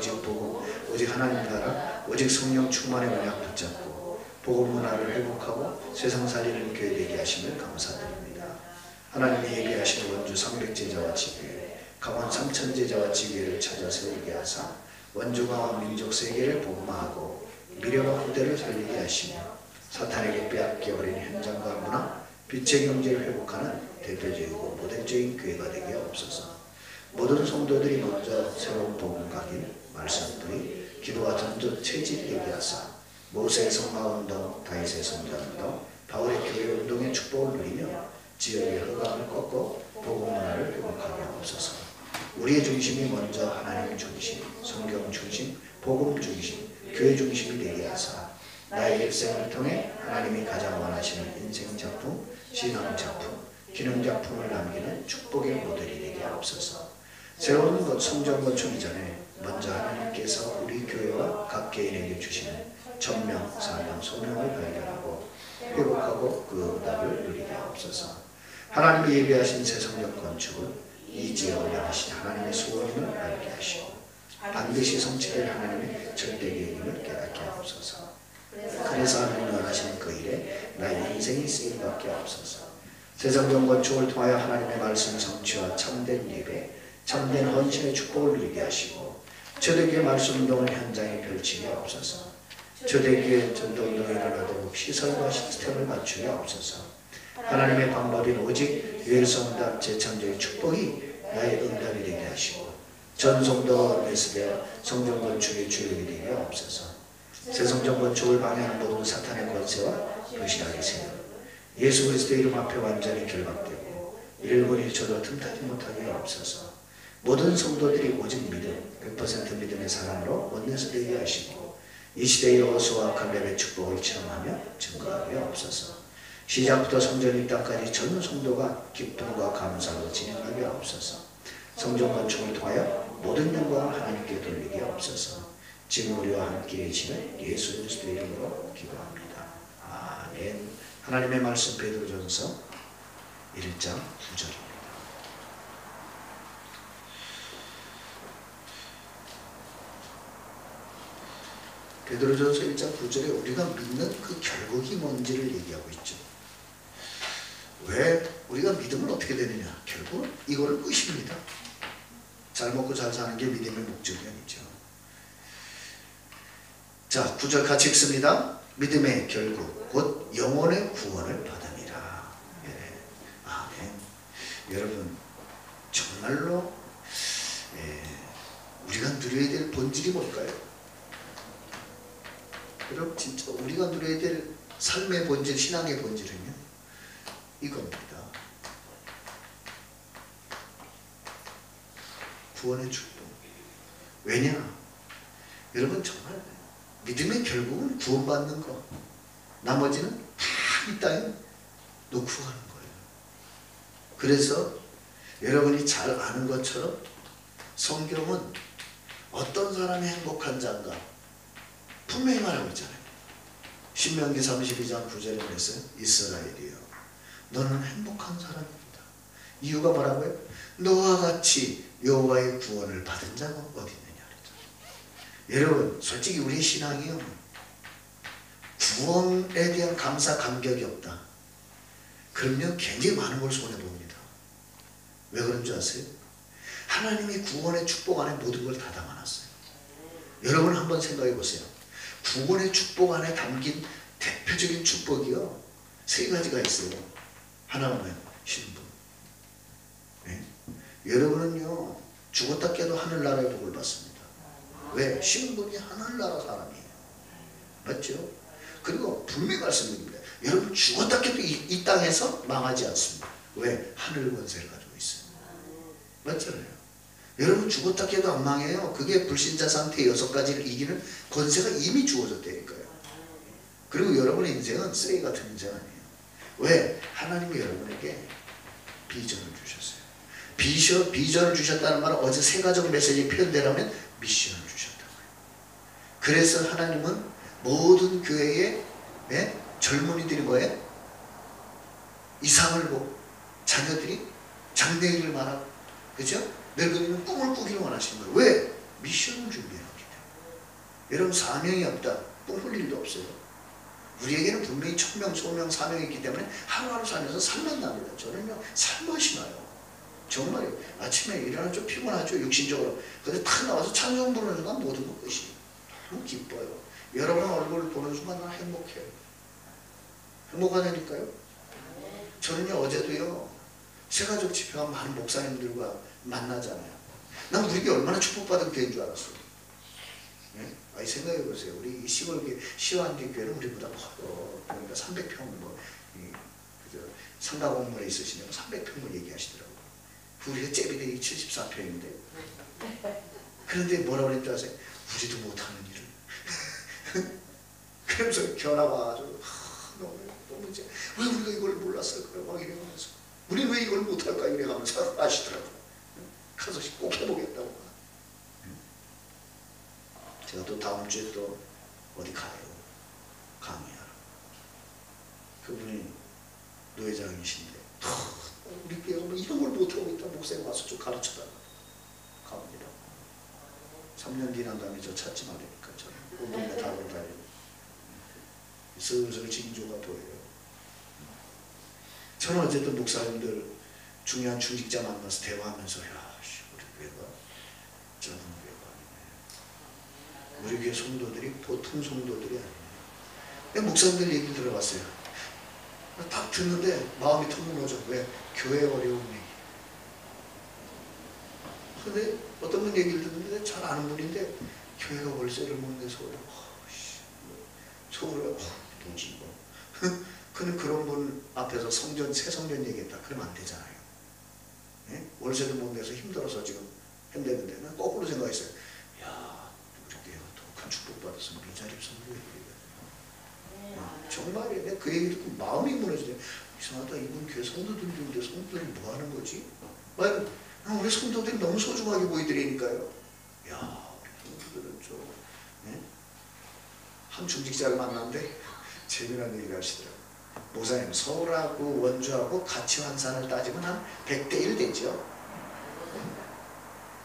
오직 복음, 오직 하나님 나라, 오직 성령 충만의 언약 붙잡고 복음 문화를 회복하고 세상 살리는 교회 되게 하심을 감사드립니다. 하나님이 예비하신 원주 300제자와 지교회, 강원 3000제자와 지교회를 찾아 세우게 하사 원주가 민족 세계를 복음화하고 미래와 후대를 살리게 하시며 사탄에게 빼앗겨버린 현장과 문화, 빛의 경제를 회복하는 대표적이고 모델적인 교회가 되게 없어서 모든 성도들이 먼저 새로운 복음 가길 말씀들이 기도와 전도 체질이 되게 하사 모세의 성마운동, 다윗의 성전운동, 바울의 교회 운동의 축복을 누리며 지역의 허감을 꺾고 복음 문화를 회복하게 하옵소서. 우리의 중심이 먼저 하나님 중심, 성경 중심, 복음 중심, 교회 중심이 되게 하사 나의 일생을 통해 하나님이 가장 원하시는 인생 작품, 신앙 작품, 기능 작품을 남기는 축복의 모델이 되게 하옵소서. 새로운 성전 건축 이전에 먼저 하나님께서 우리 교회와 각 개인에게 주시는 천명, 사명, 소명을 발견하고 회복하고 그 응답을 누리게 하옵소서. 하나님이 예비하신 새 성전 건축을 이 지역을 향하신 하나님의 소원임을 알게 하시고 반드시 성취될 하나님의 절대 계획임을 깨닫게 하옵소서. 그래서 하나님이 원하시는 그 일에 나의 인생이 쓰임받게 하옵소서. 새 성전 건축을 통하여 하나님의 말씀 성취와 참된 예배, 참된 헌신의 축복을 누리게 하시고 초대교회 말씀운동을 현장에 펼치게 하옵소서. 초대교회 전도운동이 일어나도록 시설과 시스템을 갖추게 하옵소서. 하나님의 방법인 오직 유일성답 재창조의 축복이 나의 응답이 되게 하시고 전성도 메스되어 성전 건축의 주역이 되게 하옵소서. 새 성전 건축을 방해하는 모든 사탄의 권세와 불신하게 세워 예수 그리스도의 이름 앞에 완전히 결박되고 1분 1초도 틈타지 못하게 하옵소서. 모든 성도들이 오직 믿음, 100% 믿음의 사랑으로 원내서 되게 하시고 이 시대의 여호수아와 칼렙의 축복을 체험하며 증거하게 하옵소서. 시작부터 성전 입당까지 전 성도가 기쁨과 감사로 진행하게 하옵소서. 성전 건축을 통하여 모든 영광을 하나님께 돌리게 하옵소서. 지금 우리와 함께 계시는 예수 그리스도의 이름으로 기도합니다. 아멘. 하나님의 말씀 베드로전서 1장 9절입니다. 베드로전서 1장 9절에 우리가 믿는 그 결국이 뭔지를 얘기하고 있죠. 왜 우리가 믿음은 어떻게 되느냐? 결국은 이거를 끝입니다. 잘 먹고 잘 사는 게 믿음의 목적이 아니죠. 자, 9절 같이 읽습니다. 믿음의 결국 곧 영혼의 구원을 받으니라. 예. 아멘. 여러분 정말로 우리가 누려야 될 본질이 뭘까요? 여러분 진짜 우리가 누려야 될 삶의 본질, 신앙의 본질은요 이겁니다. 구원의 축복. 왜냐? 여러분 정말 믿음의 결국은 구원받는 거. 나머지는 다 이 땅에 놓고 가는 거예요. 그래서 여러분이 잘 아는 것처럼 성경은 어떤 사람이 행복한 자인가 분명히 말하고 있잖아요. 신명기 32장 9절에 그랬어요. 이스라엘이여 너는 행복한 사람입니다. 이유가 뭐라고요? 너와 같이 여호와의 구원을 받은 자가 어디 있느냐 그랬죠. 여러분 솔직히 우리 신앙이요 구원에 대한 감사 감격이 없다. 그러면 굉장히 많은 걸 손해봅니다. 왜 그런 줄 아세요? 하나님이 구원의 축복 안에 모든 걸 다 담아놨어요. 여러분 한번 생각해 보세요. 구원의 축복 안에 담긴 대표적인 축복이요 3가지가 있어요. 하나가 뭐예요? 신분. 네? 여러분은요 죽었다 깨도 하늘나라의 복을 받습니다. 왜? 신분이 하늘나라 사람이에요. 맞죠? 그리고 분명히 말씀드립니다. 여러분 죽었다 깨도 이 땅에서 망하지 않습니다. 왜? 하늘 권세를 가지고 있어요. 맞잖아요. 여러분 죽었다 깨도 안 망해요. 그게 불신자 상태 6가지를 이기는 권세가 이미 주어졌다니까요. 그리고 여러분의 인생은 쓰레기 같은 인생 아니에요. 왜? 하나님이 여러분에게 비전을 주셨어요. 비전을 주셨다는 말은 어제 3가정 메시지에 표현되라면 미션을 주셨다고요. 그래서 하나님은 모든 교회의 젊은이들이 뭐예요? 이상을 보고 자녀들이 장래일을 말하고 그죠? 늙은이는 꿈을 꾸기를 원하시는 거예요. 왜? 미션을 준비해놓기 여러분 사명이 없다. 꿈꿀 일도 없어요. 우리에게는 분명히 천명, 소명, 사명이 있기 때문에 하루하루 살면서 살만 납니다. 저는요 살맛이 나요. 정말요. 아침에 일어나면 좀 피곤하죠. 육신적으로. 근데 탁 나와서 찬송 부르는 순간 모든 것이 너무 기뻐요. 여러분 얼굴을 보는 순간 난 행복해요. 행복하다니까요. 저는요 어제도요 새가족 집회 가면 많은 목사님들과 만나잖아요. 난 우리 교회 얼마나 축복받은 교회인 줄 알았어요. 네? 아니 생각해 보세요. 우리 이 시골 교회, 시완교 교회는 우리보다 커요. 그러니까 300평 뭐 상가 건물에 있으시냐고 300평을 얘기하시더라고요. 우리가 째비대기 74평인데. 그런데 뭐라고 그랬는지 아세요? 우리도 못하는 일을. 그러면서 견학 와가지고 너무 이제 왜 우리가 이걸 몰랐을까 막 이러면서 우리는 왜 이걸 못할까 이래가면서 아시더라고요. 가서 꼭 해보겠다고. 제가 또 다음 주에 또 어디 가요. 강의하러. 그분이 노회장이신데 우리 교회가 뭐 이런 걸 못하고 있다. 목사님 와서 좀 가르쳐달라. 갑니다. 3년 뒤 난 다음에 저 찾지 말라니까 저는 5분에 다른 달리고 슬슬 징조가 보여요. 저는 어쨌든 목사님들 중요한 중직자 만나서 대화하면서 야 우리 교회가 작은 교회가 아니네. 우리 교회 성도들이 보통 성도들이 아니네. 내가 목사님들 얘기 들어봤어요. 딱 듣는데 마음이 턱 무너져. 왜? 교회 어려운 얘기. 근데 어떤 분 얘기를 듣는데 잘 아는 분인데 교회가 월세를 못 내서 서울에 뭐지 뭐. 근데 그런 분 앞에서 성전, 새 성전 얘기했다. 그러면 안 되잖아요. 네? 월세도 못 내서 힘들어서 지금 한다는데 난 거꾸로 생각했어요. 야 우리 교회가 더 큰 축복받았으면 미자립 성교회 정말이에요. 내가 그 얘기 듣고 마음이 무너지네. 이상하다. 이분 교회 성도들인데 성도들이 뭐 하는 거지? 우리 성도들이 너무 소중하게 보이더라니까요. 야 우리 성도들은 좀 한 중직자를 만났는데 재미난 얘기를 하시더라고요. 목사님 서울하고 원주하고 가치 환산을 따지면 한 100대 1 되죠.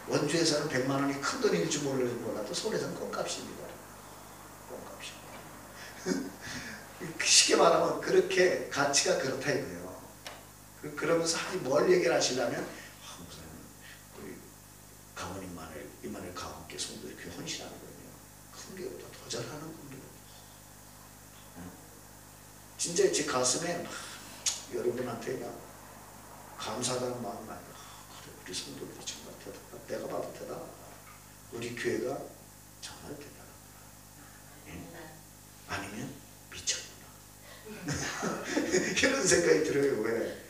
원주에서는 100만 원이 큰 돈일 줄 몰라도 서울에서는 껌값입니다. 껌값입니다. 쉽게 말하면 그렇게 가치가 그렇다 이거예요. 그러면서 뭘 얘기를 하시려면 목사님 우리 강원 이만을 강원께 성도들이 그 헌신하는 거예요. 큰 게보다 더 잘하는 분들. 진짜 제 가슴에 여러분한테 감사하다는 마음 많이 그래 우리 성도들이 정말 대단하다. 내가 봐도 대단하다. 우리 교회가 정말 대단하다. 아니면 미쳤구나. 이런 생각이 들어요. 왜?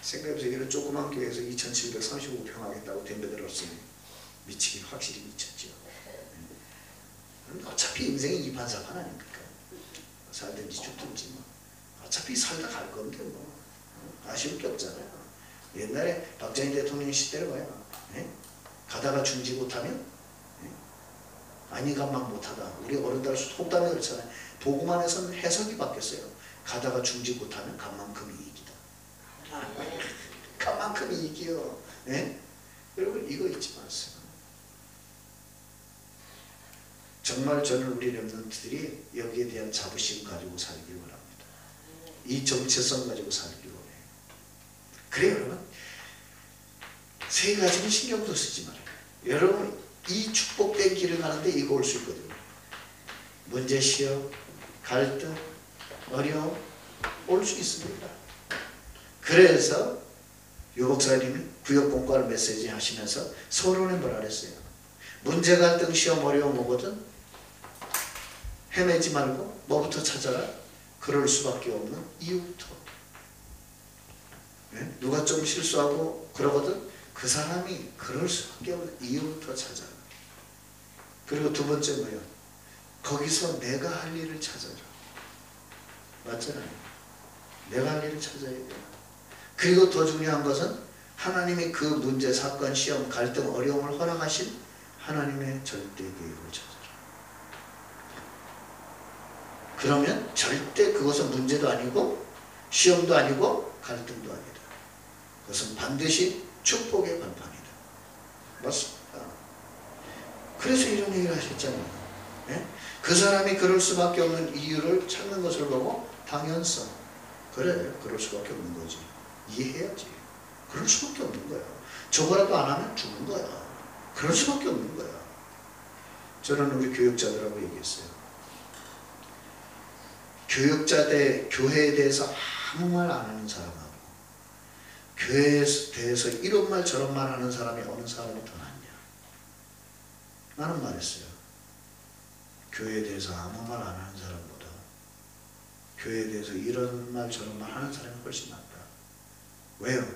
생각해보세요. 이런 조그만 교회에서 2735평 하겠다고 덤벼들었으니 미치긴 확실히 미쳤죠. 어차피 인생이 이판사판 아닙니까? 살든지 죽든지 뭐. 어차피 살다 갈 건데 뭐 아쉬울 게 없잖아요. 옛날에 박정희 대통령 시대를 봐요. 가다가 죽지 못하면 아니가만 못하다. 우리 어른들 속담에 그렇잖아요. 복음 안에서는 해석이 바뀌었어요. 가다가 죽지 못하면 간만큼 이익이다. 간만큼 이익이요. 여러분 이거 잊지 마세요. 정말 저는 우리 렘넌트들이 여기에 대한 자부심 가지고 살기를 원합니다. 이 정체성 가지고 살기를 원해요. 그래요 여러분. 세 가지는 신경도 쓰지 말아요. 여러분 이 축복된 길을 가는데 이거 올 수 있거든요. 문제, 시험, 갈등, 어려움 올 수 있습니다. 그래서 유 목사님이 구역공과를 메시지 하시면서 서론에 뭐라 그랬어요? 문제, 갈등, 시험, 어려움 오거든 헤매지 말고 뭐부터 찾아라? 그럴 수밖에 없는 이유부터. 누가 좀 실수하고 그러거든 그 사람이 그럴 수밖에 없는 이유부터 찾아라. 그리고 두 번째 뭐예요? 거기서 내가 할 일을 찾아라. 맞잖아요. 내가 할 일을 찾아야 돼요. 그리고 더 중요한 것은 하나님이 그 문제, 사건, 시험, 갈등, 어려움을 허락하신 하나님의 절대 계획을 찾아라. 그러면 절대 그것은 문제도 아니고 시험도 아니고 갈등도 아니다. 그것은 반드시 축복의 발판이다. 맞습니다. 그래서 이런 얘기를 하셨잖아요. 예? 그 사람이 그럴 수밖에 없는 이유를 찾는 것을 보고 당연성. 그래, 그럴 수밖에 없는 거지. 이해해야지. 그럴 수밖에 없는 거야. 저거라도 안 하면 죽는 거야. 그럴 수밖에 없는 거야. 저는 우리 교육자들하고 얘기했어요. 교회에 대해서 아무 말 안 하는 사람하고 교회에 대해서 이런 말 저런 말 하는 사람이 어느 사람이 더 낫냐. 나는 말했어요. 교회에 대해서 아무 말 안 하는 사람보다 교회에 대해서 이런 말 저런 말 하는 사람이 훨씬 낫다. 왜요?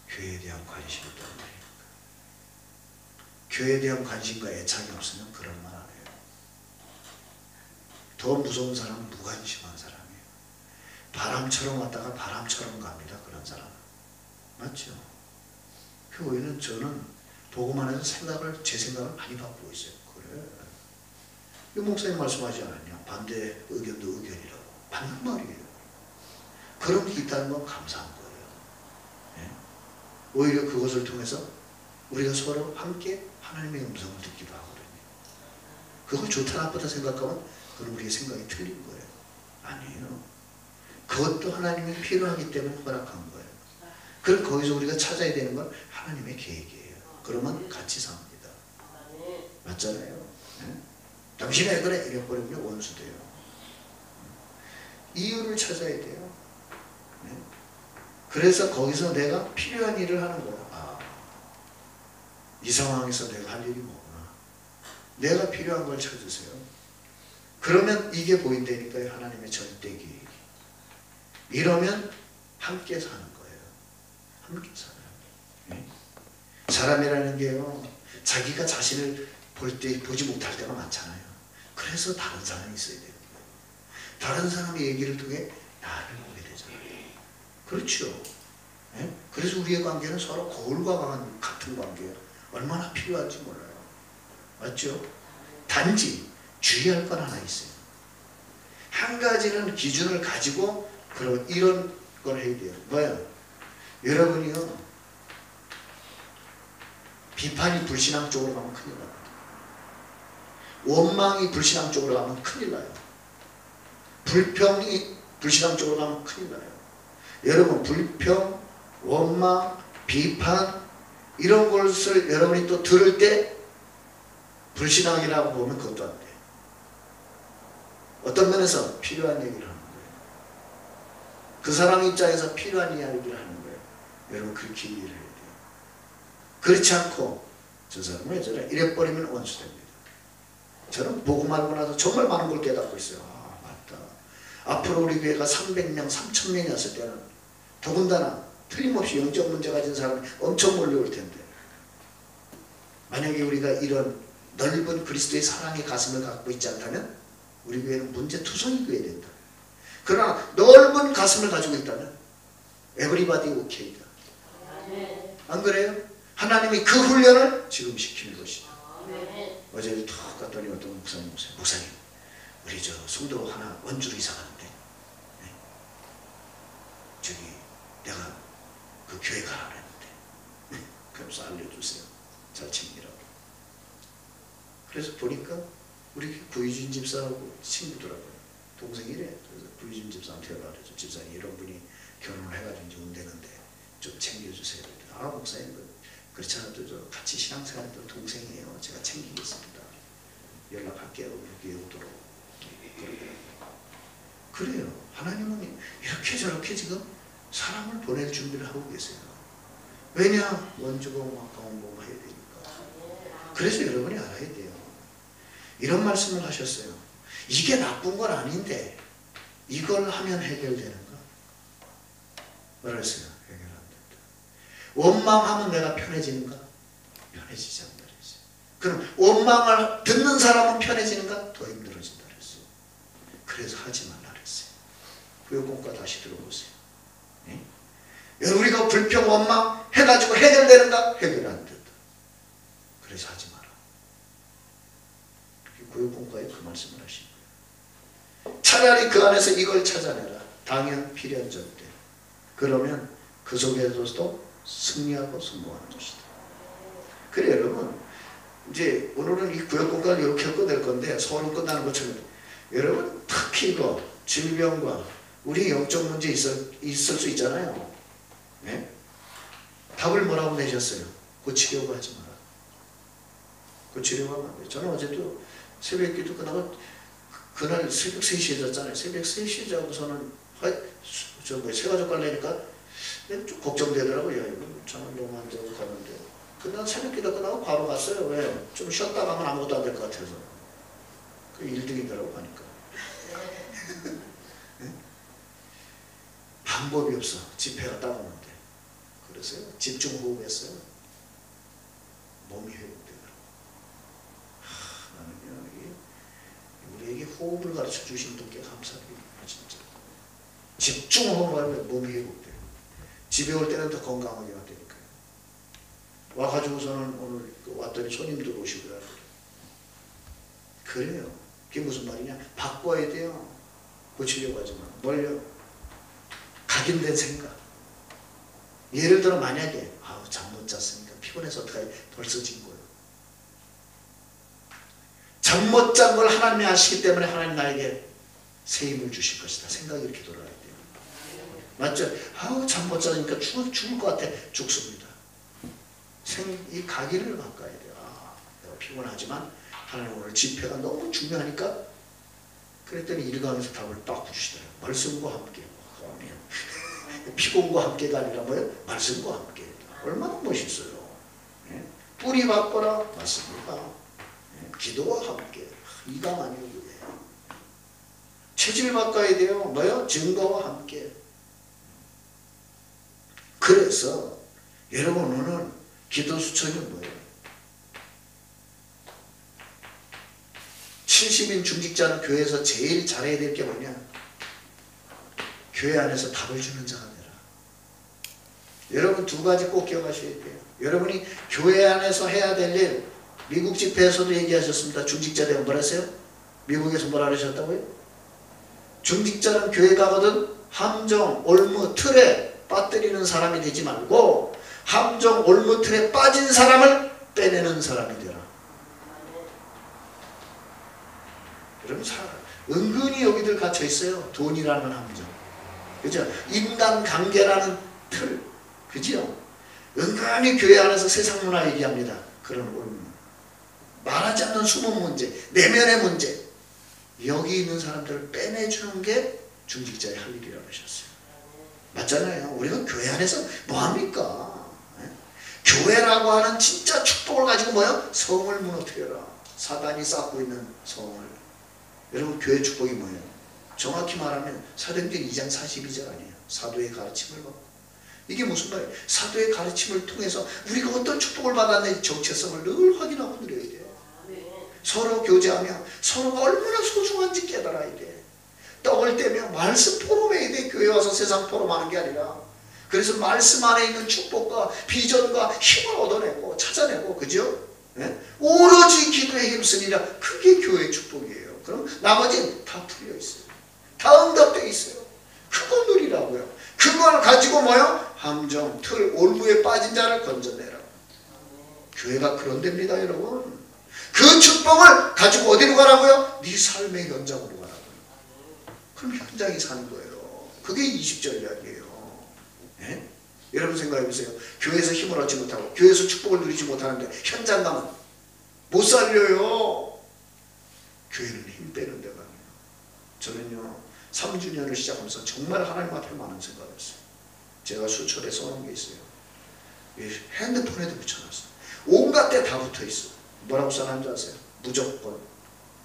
교회에 대한 관심이 있단 말이니까. 교회에 대한 관심과 애착이 없으면 그런 말 안 해요. 더 무서운 사람은 무관심한 사람이에요. 바람처럼 왔다가 바람처럼 갑니다. 그런 사람은. 맞죠? 교회는 저는 보고만 해서 제 생각을 많이 바꾸고 있어요. 그래. 이 목사님 말씀하지 않았냐? 반대 의견도 의견이라고. 맞는 말이에요. 그런 게 있다는 건 감사한 거예요. 예? 오히려 그것을 통해서 우리가 서로 함께 하나님의 음성을 듣기도 하거든요. 그걸 좋다 나쁘다 생각하면 그건 우리의 생각이 틀린 거예요. 아니에요. 그것도 하나님이 필요하기 때문에 허락한 거예요. 그럼 거기서 우리가 찾아야 되는 건 하나님의 계획이에요. 그러면 같이 삽니다. 맞잖아요. 네? 당신이 왜 그래? 이래버리면 원수 돼요. 이유를 찾아야 돼요. 네? 그래서 거기서 내가 필요한 일을 하는 거예요. 아, 이 상황에서 내가 할 일이 뭐구나. 내가 필요한 걸 찾으세요. 그러면 이게 보인다니까요. 하나님의 절대 계획이. 이러면 함께 사는 거예요. 함께 살아요. 네? 사람이라는 게요. 자기가 자신을 보지 못할 때가 많잖아요. 그래서 다른 사람이 있어야 돼요. 다른 사람의 얘기를 통해 나를 보게 되잖아요. 그렇죠. 네? 그래서 우리의 관계는 서로 거울과 같은 관계예요. 얼마나 필요한지 몰라요. 맞죠? 단지 주의할 건 하나 있어요. 한 가지는 기준을 가지고 그럼 이런 걸 해야 돼요. 뭐야? 여러분이요. 비판이 불신앙 쪽으로 가면 큰일 납니다. 원망이 불신앙 쪽으로 가면 큰일 나요. 불평이 불신앙 쪽으로 가면 큰일 나요. 여러분 불평, 원망, 비판 이런 것을 여러분이 또 들을 때 불신앙이라고 보면 그것도 안 돼요. 어떤 면에서 필요한 얘기를 하는 거예요. 그 사람 입장에서 필요한 이야기를 하는 거예요. 여러분 그렇게 이해를 해야 돼요. 그렇지 않고 저 사람은 왜 저래? 이래버리면 원수됩니다. 저는 보고 말고 나서 정말 많은 걸 깨닫고 있어요. 아 맞다. 앞으로 우리 교회가 300명, 3000명이었을 때는 더군다나 틀림없이 영적 문제 가진 사람이 엄청 몰려올 텐데 만약에 우리가 이런 넓은 그리스도의 사랑의 가슴을 갖고 있지 않다면 우리 교회는 문제투성이 교회 된다. 그러나 넓은 가슴을 가지고 있다면 에브리바디 오케이다. 안 그래요? 하나님이 그 훈련을 지금 시키는 것이죠. 어제 툭 갔더니 어떤 목사님 오세요. 목사님 우리 저 성도 하나 원주로 이사 가는데 네? 저기 내가 그 교회 가라 그랬는데 네? 그래서 알려주세요. 잘 챙기라고. 그래서 보니까 우리 구희준 집사하고 친구더라고요. 동생이래. 그래서 구희준 집사한테 연락을 해서 집사님 이런 분이 결혼을 해가지고 이제 온대는데 좀 챙겨주세요. 아 목사님 그렇지 않아도 저 같이 신앙생활했던 동생이에요. 제가 챙기겠습니다. 연락할게요. 여기 오도록. 그래요. 하나님은 이렇게 저렇게 지금 사람을 보낼 준비를 하고 계세요. 왜냐? 원주공 강원공 해야 되니까. 그래서 여러분이 알아야 돼요. 이런 말씀을 하셨어요. 이게 나쁜 건 아닌데 이걸 하면 해결되는가? 뭐라 했어요? 해결 안 된다. 원망하면 내가 편해지는가? 편해지지 않는다 그랬어요. 그럼 원망을 듣는 사람은 편해지는가? 더 힘들어진다 그랬어요. 그래서 하지 말라 그랬어요. 구역공과 다시 들어보세요. 네? 우리가 불평 원망 해가지고 해결되는가? 해결 안 된다. 그래서 하지 마라. 구역공과에 그 말씀을 하신 거예요. 차라리 그 안에서 이걸 찾아내라. 당연 필연 절대. 그러면 그 속에서도 승리하고 성공하는 것이다. 그래 여러분 이제 오늘은 이 구역국가를 이렇게 끝낼 건데 서로 끝나는 것처럼 여러분 특히 이거 질병과 우리 영적 문제 있을 수 있잖아요. 네? 답을 뭐라고 내셨어요? 고치려고 하지 마라. 고치려고 하면 안 돼요. 저는 어제도 새벽 기도 끝나고 그날 새벽 3시에 잤잖아요. 새벽 3시에 자고서는 새가족 갈래니까 좀 걱정되더라고요. 저는 너무 안 자고 가는데 그날 새벽 기도 끝나고 바로 갔어요. 왜? 좀 쉬었다 가면 아무것도 안 될 것 같아서. 그 1등이더라고 하니까. 네? 방법이 없어. 집회가 따가운데. 그래서 집중 호흡했어요. 몸이 회복되더라고. 나는요, 우리에게 호흡을 가르쳐 주신 분께 감사드립니다. 진짜. 집중 호흡하면 몸이 회복돼요. 집에 올 때는 더 건강하게 되니까요. 와가지고서는 오늘 왔더니 손님들 오시고요. 그래요. 그게 무슨 말이냐? 바꿔야 돼요. 고치려고 하지만. 뭘요? 각인된 생각. 예를 들어 만약에 잠 못 잤으니까 피곤해서 어떡하지? 벌써 진 거예요. 잠 못 잔 걸 하나님이 아시기 때문에 하나님 나에게 새 힘을 주실 것이다. 생각이 이렇게 돌아가야 돼요. 맞죠? 잠 못 자니까 죽을 것 같아. 죽습니다. 이 각인을 바꿔야 돼요. 내가 피곤하지만 하나님 오늘 집회가 너무 중요하니까 그랬더니 일강에서 답을 딱 주시더라고요. 말씀과 함께. 피곤과 함께가 아니라 뭐예요? 말씀과 함께. 얼마나 멋있어요. 예? 뿌리 바꿔라. 맞습니다. 예? 기도와 함께. 이강 아니에요. 그게. 체질 바꿔야 돼요. 뭐요? 증거와 함께. 그래서 여러분 오늘 기도 수천이 뭐예요? 70인 중직자는 교회에서 제일 잘해야 될 게 뭐냐? 교회 안에서 답을 주는 자가 되라. 여러분 두 가지 꼭 기억하셔야 돼요. 여러분이 교회 안에서 해야 될 일, 미국 집회에서도 얘기하셨습니다. 중직자 되면 뭐라 했어요? 미국에서 뭐라 하셨다고요? 중직자는 교회 가거든 함정, 올무, 틀에 빠뜨리는 사람이 되지 말고 함정, 올무, 틀에 빠진 사람을 빼내는 사람이 되라. 여러분 은근히 여기들 갇혀 있어요. 돈이라는 함정. 그죠? 인간관계라는 틀. 그죠? 은근히 교회 안에서 세상 문화 얘기합니다. 그런 올무. 말하지 않는 숨은 문제, 내면의 문제. 여기 있는 사람들을 빼내주는 게 중직자의 할 일이라고 하셨어요. 맞잖아요. 우리가 교회 안에서 뭐합니까? 교회라고 하는 진짜 축복을 가지고 뭐요? 성을 무너뜨려라. 사단이 쌓고 있는 성을. 여러분 교회 축복이 뭐예요? 정확히 말하면 사도행전 2장 42절 아니에요. 사도의 가르침을 받고. 이게 무슨 말이에요? 사도의 가르침을 통해서 우리가 어떤 축복을 받았는지 정체성을 늘 확인하고 누려야 돼요. 서로 교제하며 서로가 얼마나 소중한지 깨달아야 돼. 떡을 떼며 말씀 포럼해야 돼. 교회 와서 세상 포럼하는 게 아니라. 그래서 말씀 안에 있는 축복과 비전과 힘을 얻어내고 찾아내고, 그죠? 네? 오로지 기도에 힘쓰니라. 그게 교회의 축복이에요. 그럼 나머지는 다 풀려 있어요. 다 응답되어 있어요. 그거 누리라고요. 그걸 가지고 뭐요? 함정, 틀, 올무에 빠진 자를 건져내라. 교회가 그런 데입니다, 여러분. 그 축복을 가지고 어디로 가라고요? 네 삶의 현장으로 가라고요. 그럼 현장이 사는 거예요. 그게 20절 이야기예요. 네? 여러분 생각해보세요. 교회에서 힘을 얻지 못하고 교회에서 축복을 누리지 못하는데 현장 가면 못 살려요. 교회는 힘 빼는 데가 아니에요. 저는요 3주년을 시작하면서 정말 하나님 앞에 많은 생각을 했어요. 제가 수첩에 써놓은 게 있어요. 핸드폰에도 붙여놨어요. 온갖 데 다 붙어있어요. 뭐라고 써놨는지 아세요? 무조건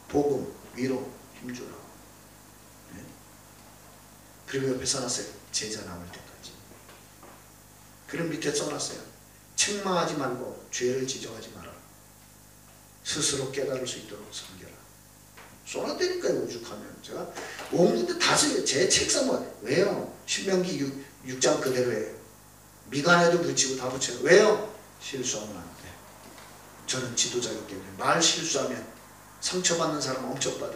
복음, 위로, 힘주라. 네? 그리고 옆에 써놨어요. 제자 남을 때까지. 그럼 밑에 써놨어요. 책망하지 말고 죄를 지적하지 마라. 스스로 깨달을 수 있도록 섬겨라. 써놨다니까요. 오죽하면. 제가 온 군데 다 써요. 제 책상은. 왜요? 신명기 6장 그대로예요. 미간에도 붙이고 다 붙여요. 왜요? 실수하면 안 돼. 저는 지도자이기 때문에 말 실수하면 상처받는 사람 엄청 받아.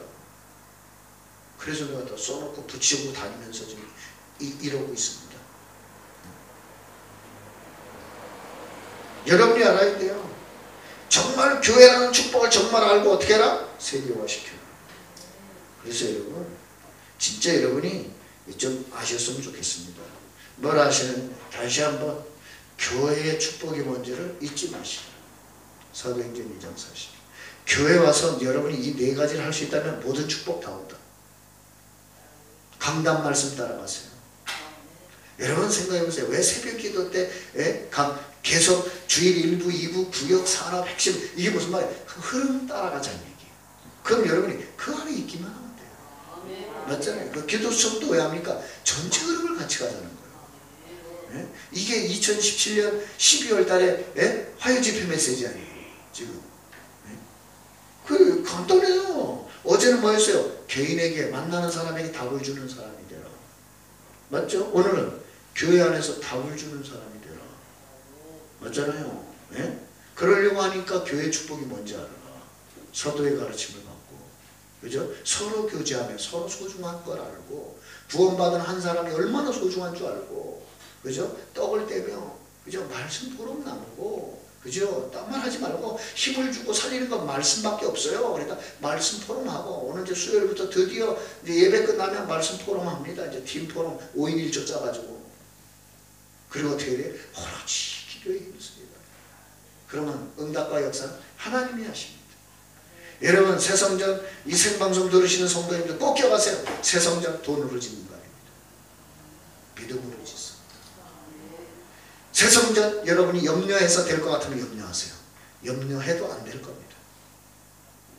그래서 내가 다 써놓고 붙이고 다니면서 지금 이러고 있습니다. 여러분이 알아야 돼요. 정말 교회라는 축복을 정말 알고 어떻게 해라? 세계화시켜. 그래서 여러분, 진짜 여러분이 좀 아셨으면 좋겠습니다. 뭘 아시는? 다시 한번 교회의 축복이 뭔지를 잊지 마시라. 사도행전 2장 40. 교회 와서 여러분이 이 네 가지를 할 수 있다면 모든 축복 다 온다. 강단 말씀 따라가세요. 여러분 생각해보세요. 왜 새벽 기도 때 계속 주일 1부, 2부, 구역, 산업, 핵심, 이게 무슨 말이에요? 그 흐름 따라가자는 얘기예요. 그럼 여러분이 그 안에 있기만 하면 돼요. 맞잖아요. 그 기도 수업도 왜 합니까? 전체 흐름을 같이 가자는 거예요. 이게 2017년 12월 달에 화요 집회 메시지 아니에요. 지금. 그 간단해요. 어제는 뭐였어요? 개인에게, 만나는 사람에게 답을 주는 사람이 되라. 맞죠? 오늘은 교회 안에서 답을 주는 사람이 되라. 맞잖아요. 그러려고 하니까 교회 축복이 뭔지 알아. 서도의 가르침을 받고, 그죠? 서로 교제하며 서로 소중한 걸 알고, 구원받은 한 사람이 얼마나 소중한 줄 알고, 그죠? 떡을 떼며, 그죠? 말씀 토론 나누고, 그죠? 딴 말 하지 말고 힘을 주고 살리는 건 말씀밖에 없어요. 그러니까 말씀 토론하고, 오늘 이제 수요일부터 드디어 이제 예배 끝나면 말씀 토론합니다. 이제 팀 토론 5인 1조 짜가지고. 그리고 어떻게 돼요? 오로지 기도에 힘쓰니다. 그러면 응답과 역사는 하나님이 하십니다. 여러분, 새성전 이 생방송 들으시는 성도님들 꼭 기억하세요. 새성전 돈으로 짓는 거 아닙니다. 믿음으로 짓습니다. 새성전 여러분이 염려해서 될 것 같으면 염려하세요. 염려해도 안 될 겁니다.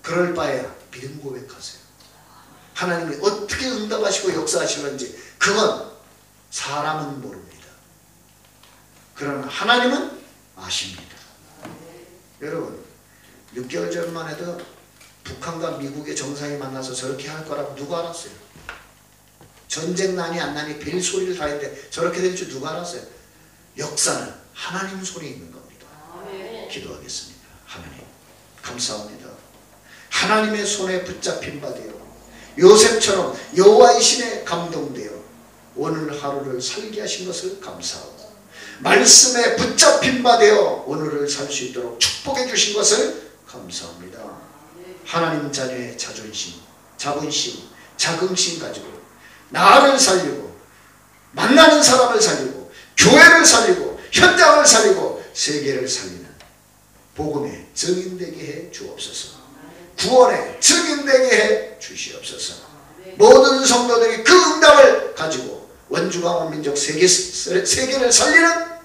그럴 바에야 믿음 고백하세요. 하나님이 어떻게 응답하시고 역사하시는지 그건 사람은 모릅니다. 그러나 하나님은 아십니다. 여러분, 6개월 전만 해도 북한과 미국의 정상이 만나서 저렇게 할 거라고 누가 알았어요? 전쟁 나니 안 나니 벨소리를 다 했는데 저렇게 될 줄 누가 알았어요? 역사는 하나님 손에 있는 겁니다. 기도하겠습니다. 하나님 감사합니다. 하나님의 손에 붙잡힌 바 되어 요셉처럼 여호와의 신에 감동되어 오늘 하루를 살게 하신 것을 감사하고, 말씀에 붙잡힌 바 되어 오늘을 살 수 있도록 축복해 주신 것을 감사합니다. 하나님 자녀의 자존심, 자본심, 자긍심 가지고 나를 살리고 만나는 사람을 살리고 교회를 살리고 현장을 살리고 세계를 살리는 복음의 증인되게 해 주옵소서. 구원의 증인되게 해 주시옵소서. 모든 성도들이 그 응답을 가지고 원주강원 민족 세계를 살리는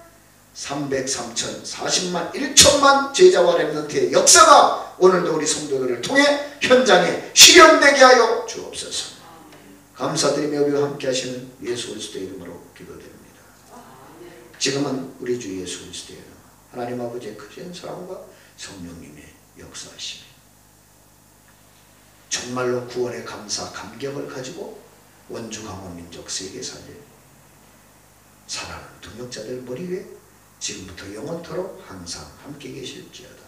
303천 40만 1천만 제자와 렘넌트의 역사가 오늘도 우리 성도들을 통해 현장에 실현되게 하여 주옵소서. 감사드리며 우리와 함께 하시는 예수 그리스도의 이름으로 기도드립니다. 지금은 우리 주 예수 그리스도의 하나님 아버지의 크신 사랑과 성령님의 역사하심에 정말로 구원의 감사 감격을 가지고 원주 강원 민족 세계 살릴 사랑하는 동역자들 머리 위에 지금부터 영원토록 항상 함께 계실지어다.